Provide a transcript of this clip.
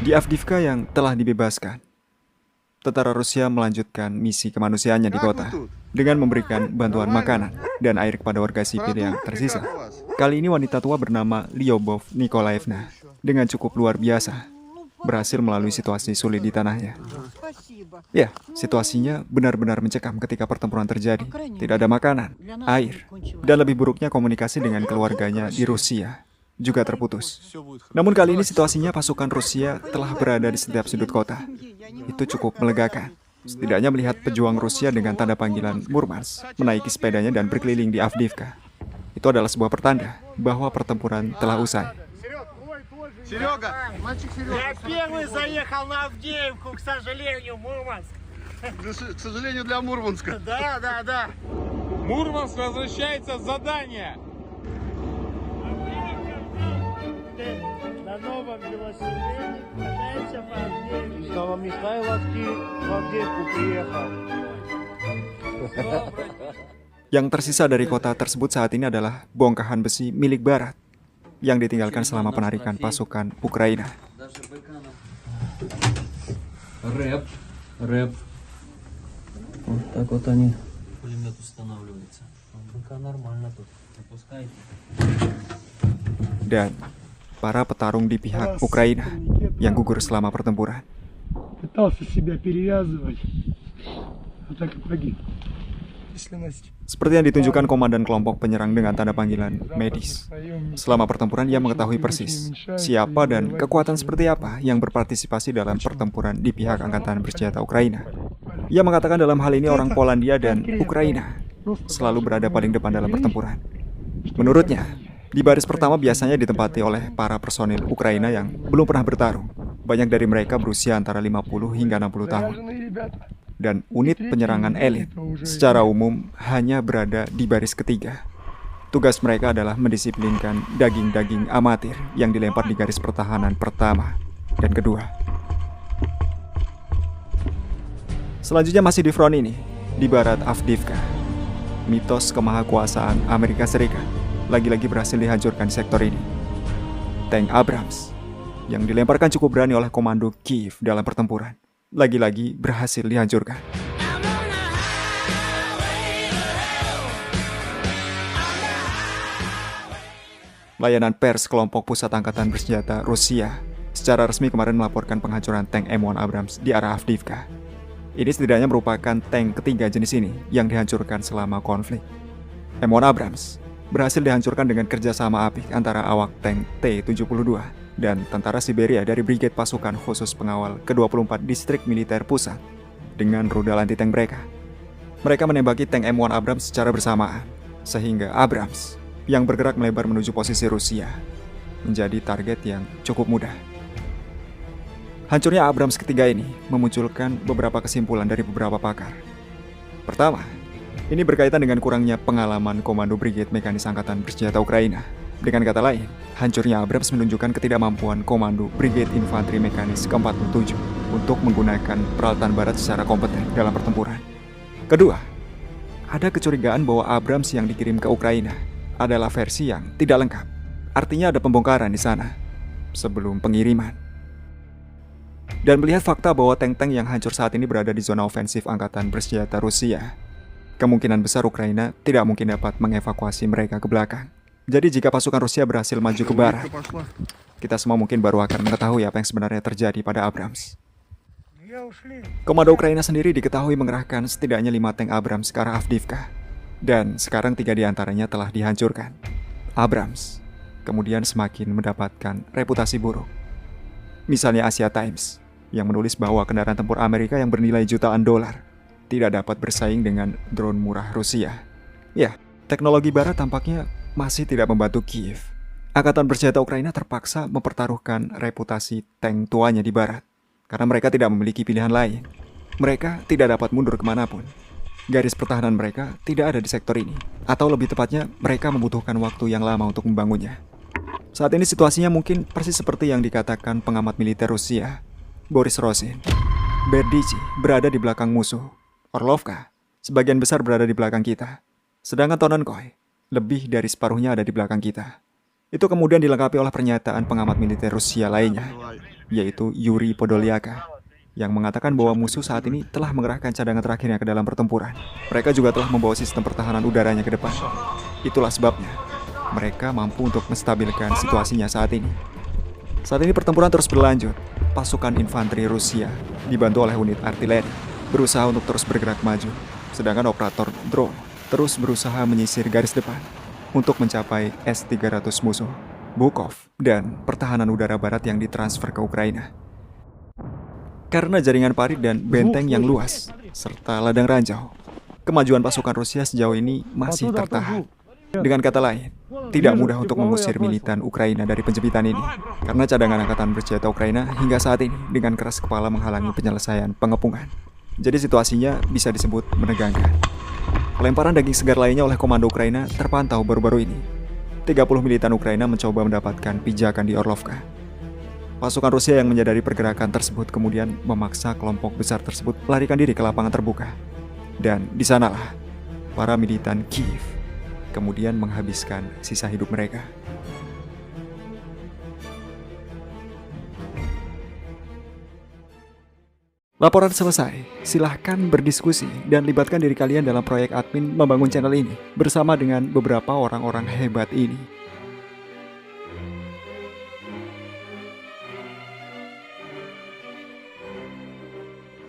Di Avdiivka yang telah dibebaskan, tentara Rusia melanjutkan misi kemanusiaannya di kota dengan memberikan bantuan makanan dan air kepada warga sipil yang tersisa. Kali ini wanita tua bernama Lyubov Nikolaevna dengan cukup luar biasa berhasil melalui situasi sulit di tanahnya. Ya, situasinya benar-benar mencekam ketika pertempuran terjadi. Tidak ada makanan, air, dan lebih buruknya komunikasi dengan keluarganya di Rusia juga terputus. Namun kali ini situasinya pasukan Rusia telah berada di setiap sudut kota. Itu cukup melegakan. Setidaknya melihat pejuang Rusia dengan tanda panggilan Murmansk menaiki sepedanya dan berkeliling di Avdiivka. Itu adalah sebuah pertanda bahwa pertempuran telah usai. Серега! Я первый заехал на Авдеевку, к сожалению, Мурманск. К сожалению, для Мурманска. Да. Мурманск возвращается с задания. На новом велосипеде катаемся по Авдеевке. Из Новомихайловки в Авдеевку приехал. Yang tersisa dari kota tersebut saat ini adalah bongkahan besi milik Barat yang ditinggalkan selama penarikan pasukan Ukraina. Рэп. Вот так вот они. Пулемет устанавливается. Пока нормально тут. Запускайте. Dan para petarung di pihak Ukraina yang gugur selama pertempuran. Пытался себя перевязывать, а так и погиб. Seperti yang ditunjukkan komandan kelompok penyerang dengan tanda panggilan medis. Selama pertempuran ia mengetahui persis siapa dan kekuatan seperti apa yang berpartisipasi dalam pertempuran di pihak Angkatan Bersenjata Ukraina. Ia mengatakan dalam hal ini orang Polandia dan Ukraina selalu berada paling depan dalam pertempuran. Menurutnya, di baris pertama biasanya ditempati oleh para personil Ukraina yang belum pernah bertarung. Banyak dari mereka berusia antara 50 hingga 60 tahun. Dan unit penyerangan elit secara umum hanya berada di baris ketiga. Tugas mereka adalah mendisiplinkan daging-daging amatir yang dilempar di garis pertahanan pertama dan kedua. Selanjutnya masih di front ini, di barat Avdiivka. Mitos kemahakuasaan Amerika Serikat lagi-lagi berhasil dihancurkan di sektor ini. Tank Abrams yang dilemparkan cukup berani oleh komando Kiev dalam pertempuran lagi-lagi berhasil dihancurkan. Layanan pers kelompok pusat angkatan bersenjata Rusia secara resmi kemarin melaporkan penghancuran tank M1 Abrams di arah Avdiivka. Ini setidaknya merupakan tank ketiga jenis ini yang dihancurkan selama konflik. M1 Abrams berhasil dihancurkan dengan kerjasama apik antara awak tank T-72 dan tentara Siberia dari Brigade Pasukan Khusus Pengawal ke-24 Distrik Militer Pusat dengan rudal anti-tank mereka. Mereka menembaki tank M1 Abrams secara bersamaan, sehingga Abrams yang bergerak melebar menuju posisi Rusia menjadi target yang cukup mudah. Hancurnya Abrams ketiga ini memunculkan beberapa kesimpulan dari beberapa pakar. Pertama, ini berkaitan dengan kurangnya pengalaman Komando Brigade Mekanis Angkatan Bersenjata Ukraina. Dengan kata lain, hancurnya Abrams menunjukkan ketidakmampuan Komando Brigade Infanteri Mekanis ke-47 untuk menggunakan peralatan barat secara kompeten dalam pertempuran. Kedua, ada kecurigaan bahwa Abrams yang dikirim ke Ukraina adalah versi yang tidak lengkap. Artinya ada pembongkaran di sana sebelum pengiriman. Dan melihat fakta bahwa tank-tank yang hancur saat ini berada di zona ofensif Angkatan Bersenjata Rusia, kemungkinan besar Ukraina tidak mungkin dapat mengevakuasi mereka ke belakang. Jadi jika pasukan Rusia berhasil maju ke barat, kita semua mungkin baru akan mengetahui apa yang sebenarnya terjadi pada Abrams. Komando Ukraina sendiri diketahui mengerahkan setidaknya 5 tank Abrams ke arah Avdiivka. Dan sekarang 3 di antaranya telah dihancurkan. Abrams kemudian semakin mendapatkan reputasi buruk. Misalnya Asia Times yang menulis bahwa kendaraan tempur Amerika yang bernilai jutaan dolar tidak dapat bersaing dengan drone murah Rusia. Ya, teknologi barat tampaknya masih tidak membantu Kiev. Angkatan Bersenjata Ukraina terpaksa mempertaruhkan reputasi tank tuanya di barat karena mereka tidak memiliki pilihan lain. Mereka tidak dapat mundur kemanapun. Garis pertahanan mereka tidak ada di sektor ini, atau lebih tepatnya mereka membutuhkan waktu yang lama untuk membangunnya. Saat ini situasinya mungkin persis seperti yang dikatakan pengamat militer Rusia, Boris Rosin. Berdichi berada di belakang musuh. Orlovka sebagian besar berada di belakang kita. Sedangkan Tonenkoy lebih dari separuhnya ada di belakang kita. Itu kemudian dilengkapi oleh pernyataan pengamat militer Rusia lainnya. yaitu Yuri Podolyaka, yang mengatakan bahwa musuh saat ini telah mengerahkan cadangan terakhirnya ke dalam pertempuran. Mereka juga telah membawa sistem pertahanan udaranya ke depan. Itulah sebabnya mereka mampu untuk menstabilkan situasinya saat ini. Saat ini pertempuran terus berlanjut. Pasukan infanteri Rusia dibantu oleh unit artileri berusaha untuk terus bergerak maju, sedangkan operator drone terus berusaha menyisir garis depan untuk mencapai S-300 musuh, Bukov, dan pertahanan udara barat yang ditransfer ke Ukraina. Karena jaringan parit dan benteng yang luas, serta ladang ranjau, kemajuan pasukan Rusia sejauh ini masih tertahan. Dengan kata lain, tidak mudah untuk mengusir militan Ukraina dari penjepitan ini, karena cadangan angkatan bersenjata Ukraina hingga saat ini dengan keras kepala menghalangi penyelesaian pengepungan. Jadi situasinya bisa disebut menegangkan. Pelemparan daging segar lainnya oleh komando Ukraina terpantau baru-baru ini. 30 militan Ukraina mencoba mendapatkan pijakan di Orlovka. Pasukan Rusia yang menyadari pergerakan tersebut kemudian memaksa kelompok besar tersebut melarikan diri ke lapangan terbuka. Dan di sanalah para militan Kiev kemudian menghabiskan sisa hidup mereka. Laporan selesai. Silahkan berdiskusi dan libatkan diri kalian dalam proyek admin membangun channel ini bersama dengan beberapa orang-orang hebat ini.